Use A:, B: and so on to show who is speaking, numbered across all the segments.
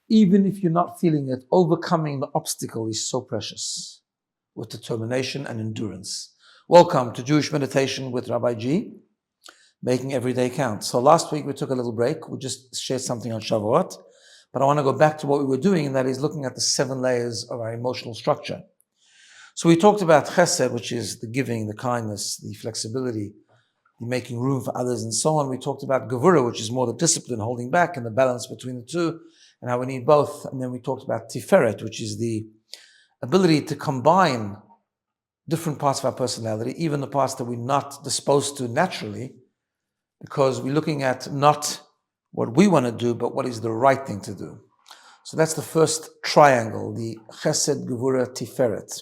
A: even if you're not feeling it, overcoming the obstacle is so precious with determination and endurance. Welcome to Jewish Meditation with Rabbi G, making every day count. So last week we took a little break. We just shared something on Shavuot, but I want to go back to what we were doing, and that is looking at the 7 layers of our emotional structure. So we talked about chesed, which is the giving, the kindness, the flexibility, the making room for others, and so on. We talked about gevura, which is more the discipline, holding back, and the balance between the two, and how we need both. And then we talked about tiferet, which is the ability to combine different parts of our personality, even the parts that we're not disposed to naturally, because we're looking at not what we want to do, but what is the right thing to do. So that's the first triangle, the chesed, gevura, tiferet.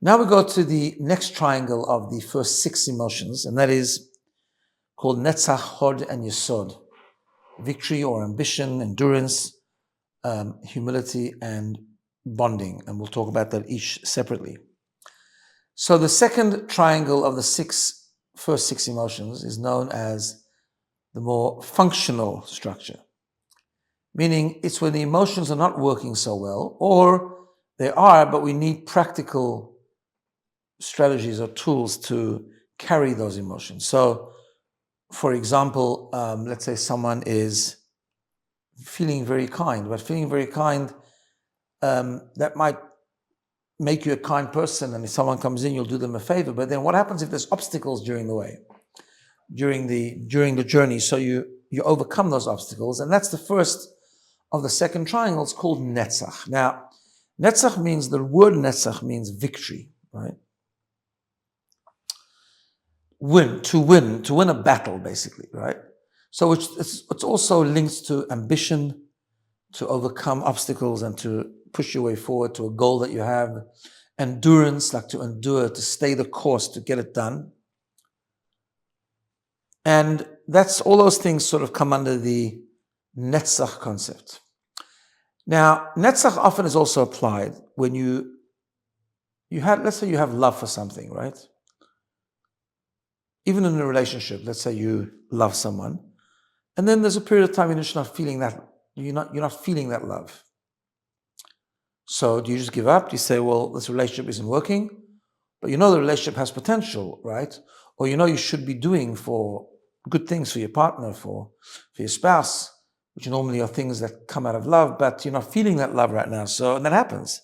A: Now we go to the next triangle of the first 6 emotions, and that is called Netzach, Hod, and Yesod. Victory or ambition, endurance, humility, and bonding. And we'll talk about that each separately. So the second triangle of the first six emotions is known as the more functional structure, meaning it's when the emotions are not working so well, or they are, but we need practical strategies or tools to carry those emotions. So, for example, let's say someone is feeling very kind, but feeling very kind, that might make you a kind person, and if someone comes in, you'll do them a favor. But then what happens if there's obstacles during the way, during the journey? So you overcome those obstacles, and that's the first of the second triangle. It's called Netzach. Now, Netzach means, the word Netzach means victory, right? To win a battle, basically, right? So it's also linked to ambition, to overcome obstacles and to push your way forward to a goal that you have. Endurance, like to endure, to stay the course, to get it done. And that's all those things sort of come under the Netzach concept. Now, Netzach often is also applied when let's say you have love for something, right? Even in a relationship, let's say you love someone, and then there's a period of time you're just not feeling that, you're not feeling that love. So do you just give up? Do you say, well, this relationship isn't working? But you know the relationship has potential, right? Or you know you should be doing for good things for your partner, for your spouse, which normally are things that come out of love, but you're not feeling that love right now. So, and that happens.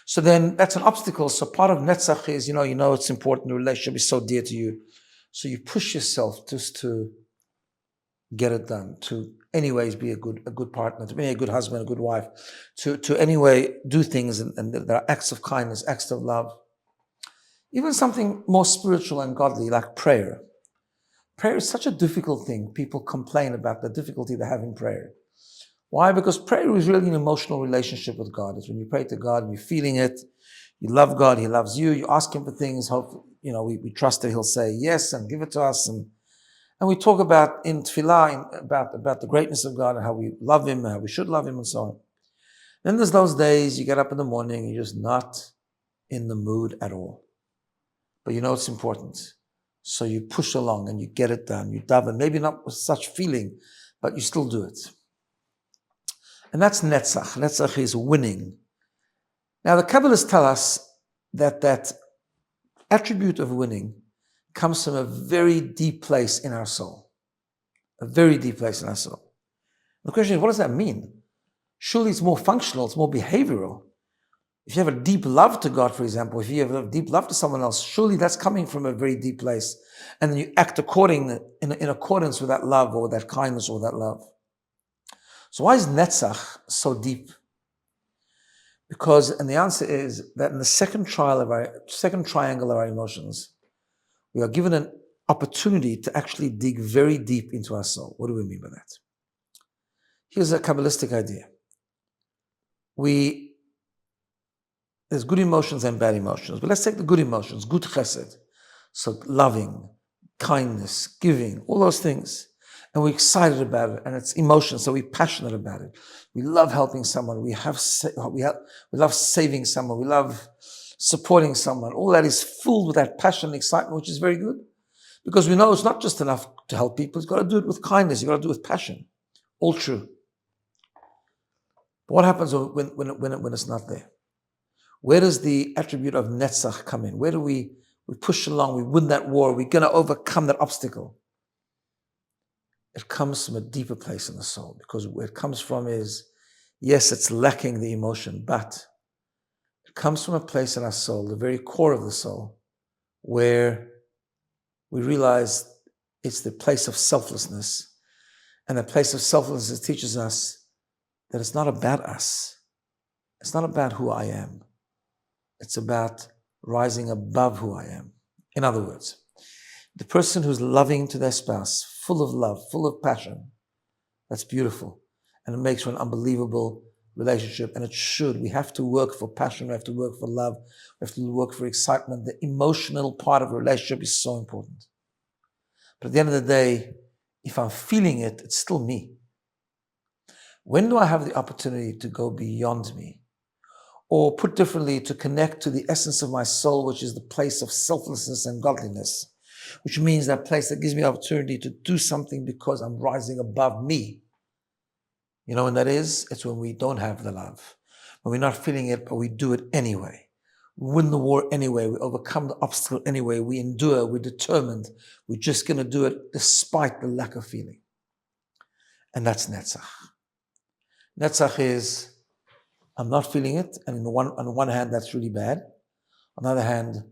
A: So then that's an obstacle. So part of Netzach is, you know it's important, the relationship is so dear to you. So you push yourself just to get it done, to anyways be a good partner, to be a good husband, a good wife, to anyway do things, and there are acts of kindness, acts of love. Even something more spiritual and godly like prayer. Prayer is such a difficult thing. People complain about the difficulty they have in prayer. Why? Because prayer is really an emotional relationship with God. It's when you pray to God, you're feeling it, you love God, He loves you, you ask Him for things, hope, we trust that He'll say yes and give it to us. And we talk about in Tefillah, about the greatness of God and how we love Him and how we should love Him and so on. Then there's those days you get up in the morning, you're just not in the mood at all. But you know it's important. So you push along and you get it done. You daven, maybe not with such feeling, but you still do it. And that's Netzach. Netzach is winning. Now the Kabbalists tell us that attribute of winning comes from a very deep place in our soul. A very deep place in our soul. The question is, what does that mean? Surely it's more functional, it's more behavioral. If you have a deep love to God, for example, if you have a deep love to someone else, surely that's coming from a very deep place. And then you act in accordance with that love or that kindness or that love. So why is Netzach so deep? And the answer is that in the second triangle of our emotions, we are given an opportunity to actually dig very deep into our soul. What do we mean by that? Here's a Kabbalistic idea. There's good emotions and bad emotions, but let's take the good emotions, good chesed. So loving, kindness, giving, all those things. And we're excited about it, and it's emotion, so we're passionate about it. We love helping someone, we love saving someone, we love supporting someone. All that is filled with that passion and excitement, which is very good. Because we know it's not just enough to help people, you've got to do it with kindness, you've got to do it with passion. All true. But what happens when it's not there? Where does the attribute of Netzach come in? Where do we push along, we win that war, we're going to overcome that obstacle? It comes from a deeper place in the soul, because where it comes from is, yes, it's lacking the emotion, but it comes from a place in our soul, the very core of the soul, where we realize it's the place of selflessness. And the place of selflessness teaches us that it's not about us. It's not about who I am. It's about rising above who I am. In other words, the person who's loving to their spouse, full of love, full of passion, that's beautiful. And it makes for an unbelievable relationship. And it should. We have to work for passion. We have to work for love. We have to work for excitement. The emotional part of a relationship is so important. But at the end of the day, if I'm feeling it, it's still me. When do I have the opportunity to go beyond me? Or put differently, to connect to the essence of my soul, which is the place of selflessness and godliness, which means that place that gives me the opportunity to do something because I'm rising above me. You know when that is? It's when we don't have the love. When we're not feeling it, but we do it anyway. We win the war anyway. We overcome the obstacle anyway. We endure. We're determined. We're just going to do it despite the lack of feeling. And that's Netzach. Netzach is, I'm not feeling it, and on one hand, that's really bad. On the other hand,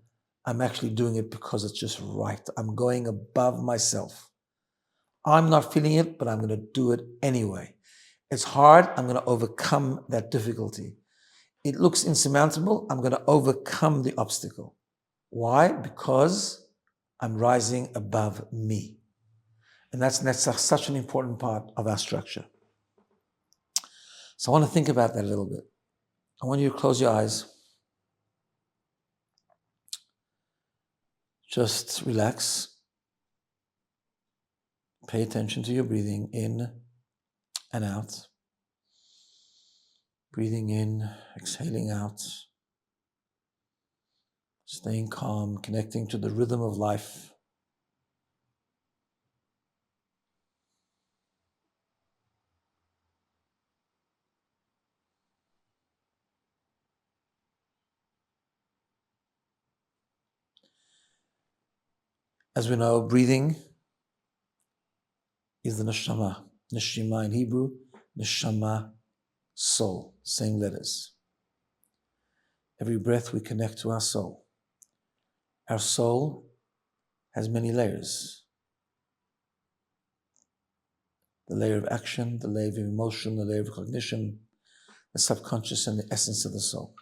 A: I'm actually doing it because it's just right. I'm going above myself. I'm not feeling it, but I'm going to do it anyway. It's hard. I'm going to overcome that difficulty. It looks insurmountable. I'm going to overcome the obstacle. Why? Because I'm rising above me. And that's Netzach, such an important part of our structure. So I want to think about that a little bit. I want you to close your eyes. Just relax. Pay attention to your breathing in and out. Breathing in, exhaling out. Staying calm, connecting to the rhythm of life. As we know, breathing is the neshama. Neshima in Hebrew, neshama, soul, same letters. Every breath we connect to our soul. Our soul has many layers. The layer of action, the layer of emotion, the layer of cognition, the subconscious, and the essence of the soul.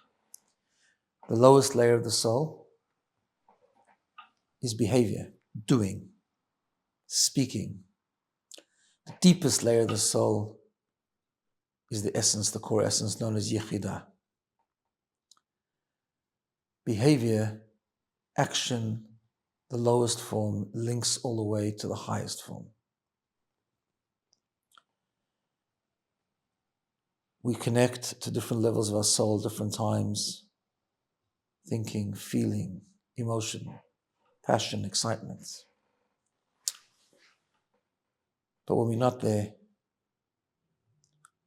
A: The lowest layer of the soul is behavior, doing, speaking. The deepest layer of the soul is the essence, the core essence known as Yechidah. Behavior, action, the lowest form, links all the way to the highest form. We connect to different levels of our soul, different times, thinking, feeling, emotion, passion, excitement. But when we're not there,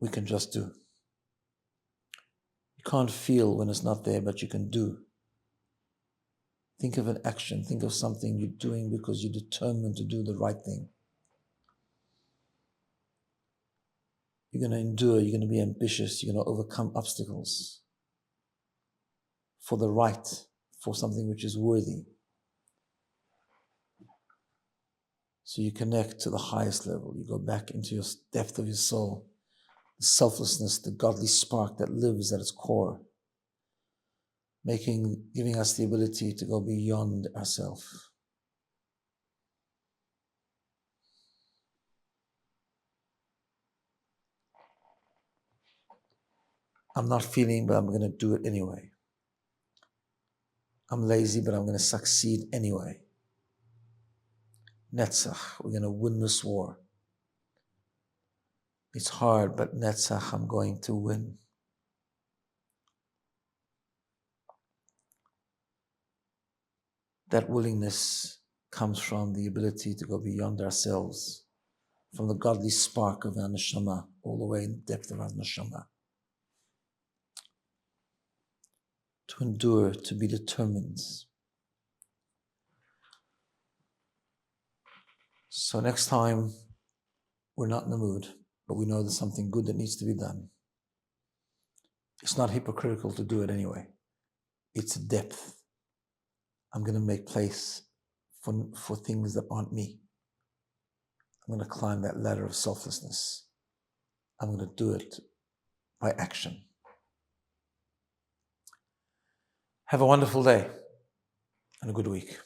A: we can just do. You can't feel when it's not there, but you can do. Think of an action, think of something you're doing because you're determined to do the right thing. You're going to endure, you're going to be ambitious, you're going to overcome obstacles for the right, for something which is worthy. So you connect to the highest level. You go back into your depth of your soul, the selflessness, the godly spark that lives at its core, giving us the ability to go beyond ourselves. I'm not feeling, but I'm going to do it anyway. I'm lazy, but I'm going to succeed anyway. Netzach, we're going to win this war. It's hard, but Netzach, I'm going to win. That willingness comes from the ability to go beyond ourselves, from the godly spark of our neshama, all the way in the depth of our neshama. to endure, to be determined. So next time, we're not in the mood, but we know there's something good that needs to be done. It's not hypocritical to do it anyway. It's depth. I'm going to make place for things that aren't me. I'm going to climb that ladder of selflessness. I'm going to do it by action. Have a wonderful day and a good week.